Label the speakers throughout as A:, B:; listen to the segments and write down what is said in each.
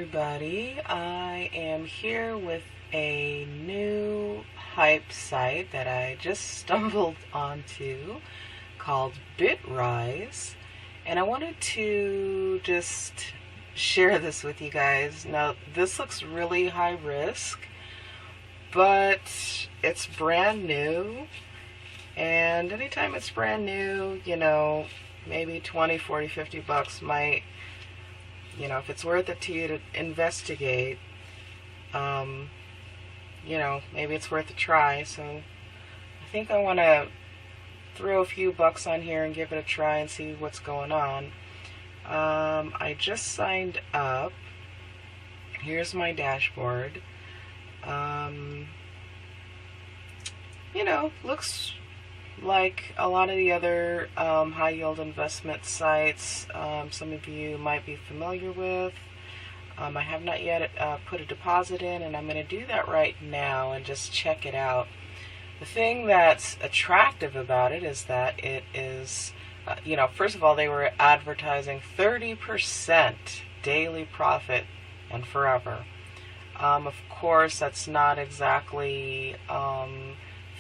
A: everybody. I am here with a new HYIP site that I just stumbled onto called BITRISE, and I wanted to just share this with you guys. Now, this looks really high risk, but it's brand new, and anytime it's brand new, you know, maybe 20, 40, 50 bucks might, you know, if it's worth it to you to investigate, you know, maybe it's worth a try. So I think I want to throw a few bucks on here and give it a try and see what's going on. I just signed up. Here's my dashboard. You know, looks like a lot of the other high yield investment sites some of you might be familiar with. I have not yet put a deposit in, and I'm going to do that right now and just check it out. The thing that's attractive about it is that it is, you know, first of all, they were advertising 30% daily profit and forever. Of course, that's not exactly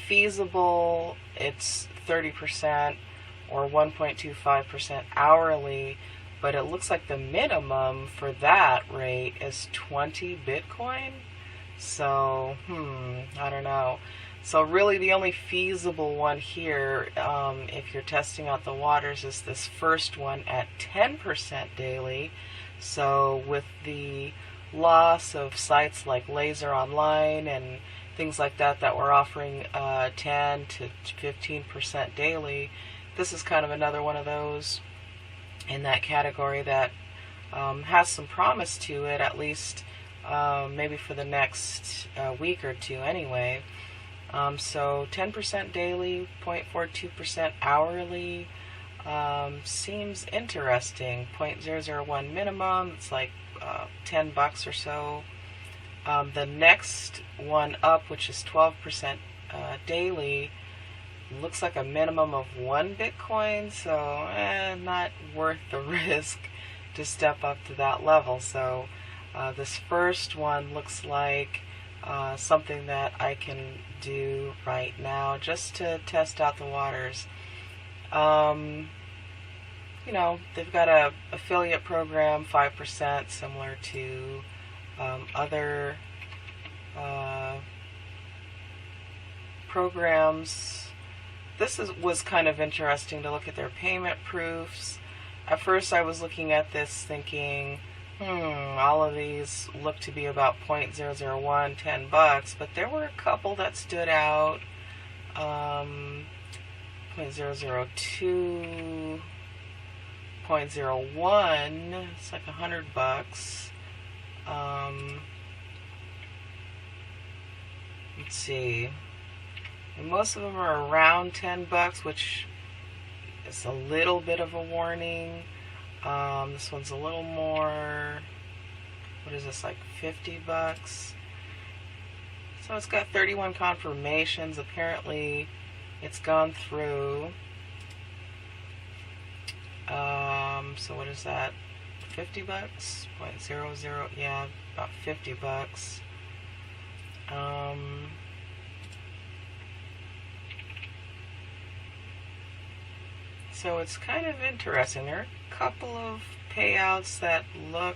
A: feasible. It's 30% or 1.25% hourly, but it looks like the minimum for that rate is 20 Bitcoin. So, I don't know. So really the only feasible one here, if you're testing out the waters, is this first one at 10% daily. So with the loss of sites like Laser Online and things like that that were offering 10 to 15% daily, this is kind of another one of those in that category that has some promise to it, at least maybe for the next week or two anyway. So 10% daily, 0.42% hourly seems interesting. 0.001 minimum, it's like 10 bucks or so. The next one up, which is 12% daily, looks like a minimum of 1 Bitcoin, so not worth the risk to step up to that level. So this first one looks like something that I can do right now just to test out the waters. You know, they've got a affiliate program, 5%, similar to other programs. This was kind of interesting to look at their payment proofs. At first I was looking at this thinking, all of these look to be about 0.001, 10 bucks, but there were a couple that stood out. 0.002, 0.01, it's like 100 bucks. Let's see. And most of them are around 10 bucks, which is a little bit of a warning. This one's a little more, what is this, like 50 bucks? So it's got 31 confirmations. Apparently it's gone through. So what is that? 50 bucks? 0.00, yeah, about 50 bucks. So it's kind of interesting. There are a couple of payouts that look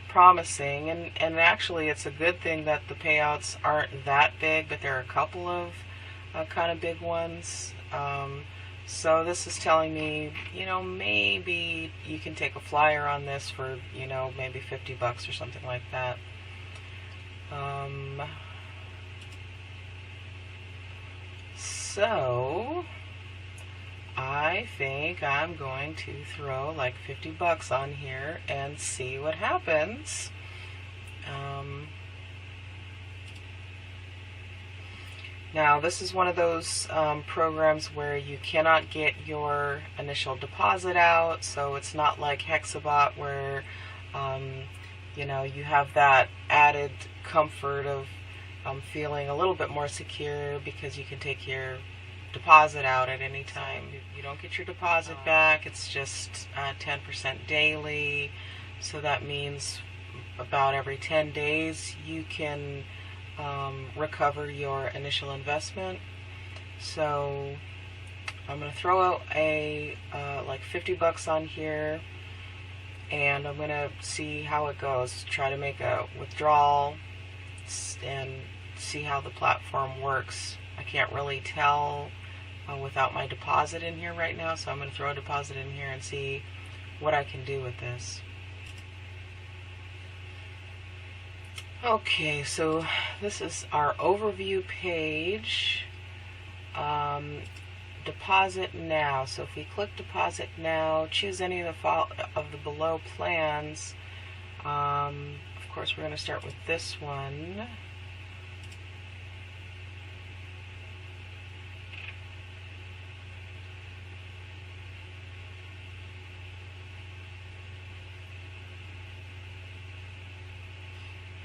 A: promising, and actually it's a good thing that the payouts aren't that big, but there are a couple of kind of big ones. So this is telling me, you know, maybe you can take a flyer on this for, you know, maybe 50 bucks or something like that. So I think I'm going to throw like 50 bucks on here and see what happens. Now, this is one of those programs where you cannot get your initial deposit out, so it's not like Hexabot where you know, you have that added comfort of feeling a little bit more secure because you can take your deposit out at any time. You don't get your deposit back. It's just 10% daily. So that means about every 10 days you can recover your initial investment. So I'm going to throw out a like $50 on here, and I'm going to see how it goes. Try to make a withdrawal and see how the platform works. I can't really tell without my deposit in here right now, so I'm going to throw a deposit in here and see what I can do with this. Okay, so this is our overview page. Deposit now. So if we click deposit now, choose any of the below plans. Of course, we're going to start with this one.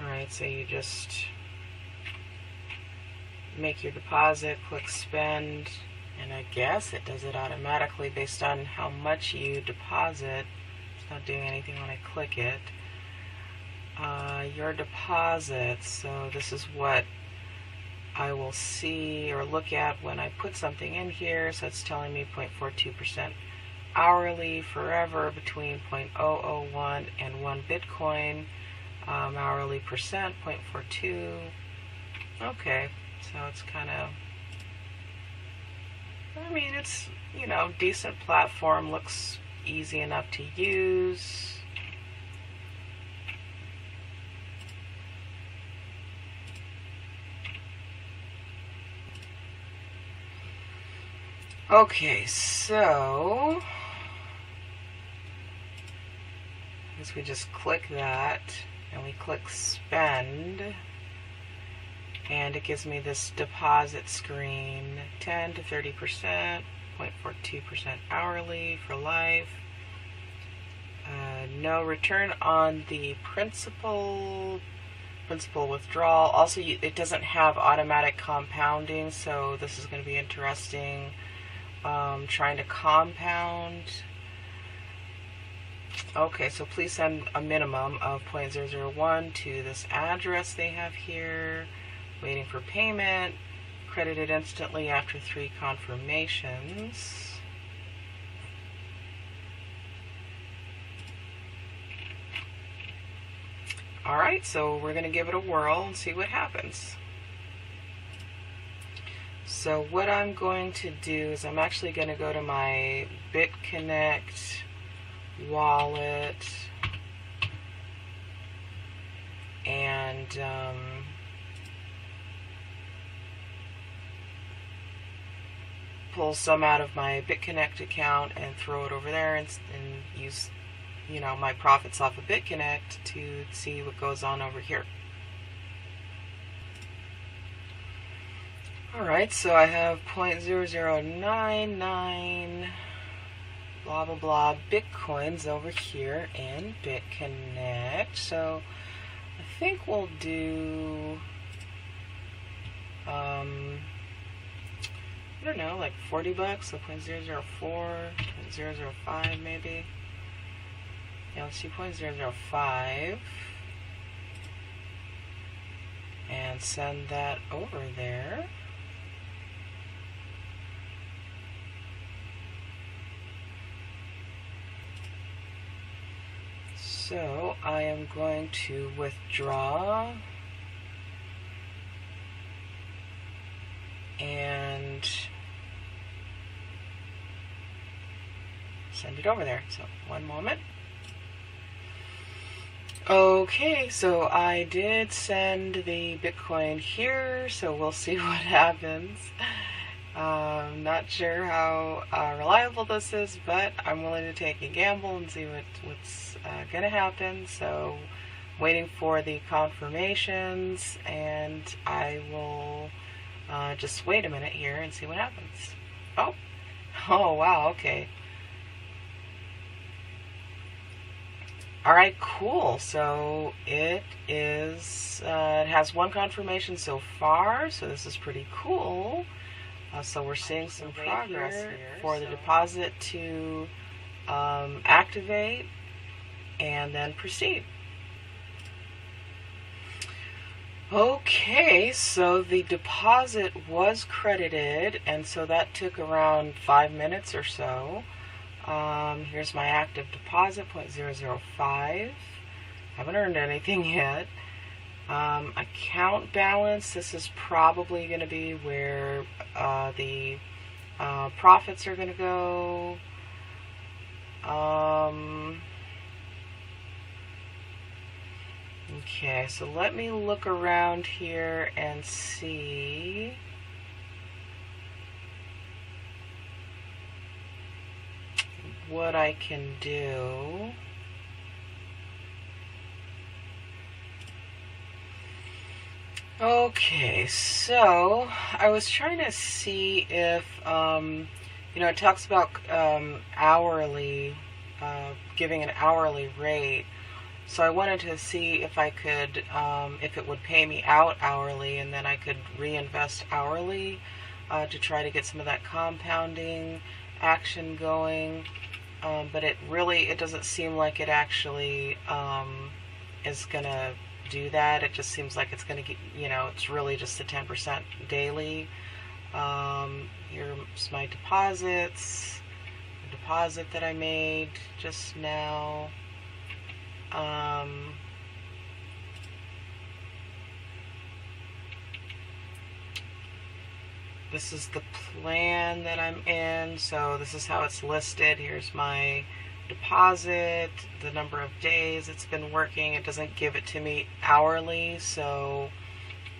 A: Alright, so you just make your deposit, click spend, and I guess it does it automatically based on how much you deposit. It's not doing anything when I click it. Your deposit, so this is what I will see or look at when I put something in here. So it's telling me 0.42% hourly forever between 0.001 and 1 Bitcoin. Hourly percent 0.42. Okay, so it's kind of, I mean, it's, you know, decent platform, looks easy enough to use. Okay, so I guess we just click that and we click spend, and it gives me this deposit screen, 10 to 30%, 0.42% hourly for life. No return on the principal withdrawal. Also, it doesn't have automatic compounding, so this is going to be interesting. Trying to compound. Okay, so please send a minimum of 0.001 to this address they have here. Waiting for payment. Credited instantly after 3 confirmations. Alright, so we're going to give it a whirl and see what happens. So what I'm going to do is I'm actually going to go to my Bitconnect wallet and pull some out of my Bitconnect account and throw it over there and use, you know, my profits off of Bitconnect to see what goes on over here. Alright, so I have 0.0099 blah blah blah Bitcoins over here in Bitconnect. So I think we'll do I don't know, like $40, so 0.004, 0.005 maybe. Yeah, let's see, 0.005 and send that over there. So I am going to withdraw and send it over there. So one moment. Okay, so I did send the Bitcoin here, so we'll see what happens. Not sure how reliable this is, but I'm willing to take a gamble and see what's going to happen. So waiting for the confirmations, and I will just wait a minute here and see what happens. Oh wow, okay. Alright, cool. So it has 1 confirmation so far, so this is pretty cool. So we're seeing some progress here for the deposit to activate, and then proceed. Okay, so the deposit was credited, and so that took around 5 minutes or so. Here's my active deposit, 0.005. Haven't earned anything yet. Account balance, this is probably going to be where the profits are going to go. Okay, so let me look around here and see. What I can do. Okay, so I was trying to see if, it talks about hourly, giving an hourly rate. So I wanted to see if I could, if it would pay me out hourly, and then I could reinvest hourly to try to get some of that compounding action going. But it doesn't seem like it actually is going to do that. It just seems like it's going to get, it's really just the 10% daily. Here's my deposits, the deposit that I made just now. This is the plan that I'm in, so this is how it's listed. Here's my deposit, the number of days it's been working. It doesn't give it to me hourly, so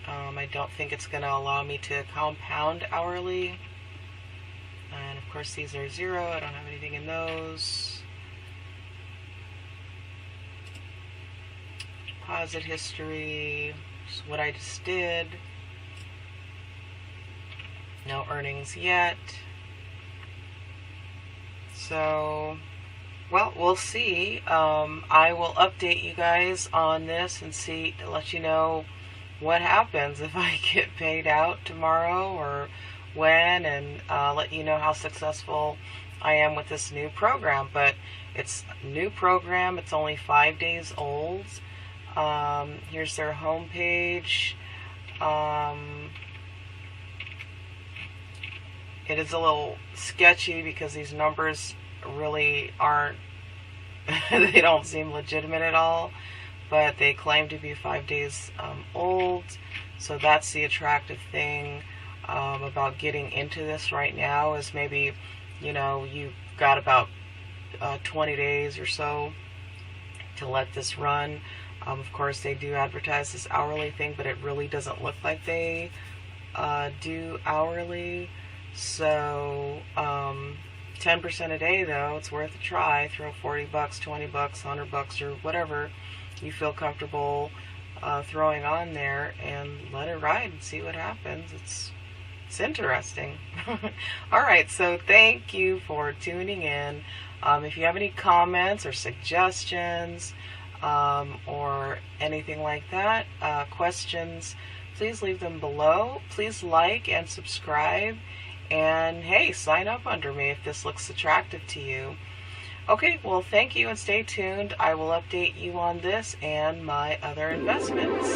A: I don't think it's going to allow me to compound hourly. And of course these are 0. I don't have anything in those. Deposit history, just what I just did. No earnings yet. So, well, we'll see. I will update you guys on this and see, to let you know what happens if I get paid out tomorrow or when, and let you know how successful I am with this new program. But it's a new program. It's only 5 days old. Here's their homepage. It is a little sketchy because these numbers really aren't, they don't seem legitimate at all, but they claim to be 5 days old. So that's the attractive thing about getting into this right now, is maybe, you've got about 20 days or so to let this run. Of course, they do advertise this hourly thing, but it really doesn't look like they do hourly. So 10% a day, though, it's worth a try. Throw $40, $20, $100, or whatever you feel comfortable throwing on there, and let it ride and see what happens. It's interesting. All right, so thank you for tuning in. If you have any comments or suggestions or anything like that, questions, please leave them below. Please like and subscribe. And hey, sign up under me if this looks attractive to you. Okay, well, thank you and stay tuned. I will update you on this and my other investments.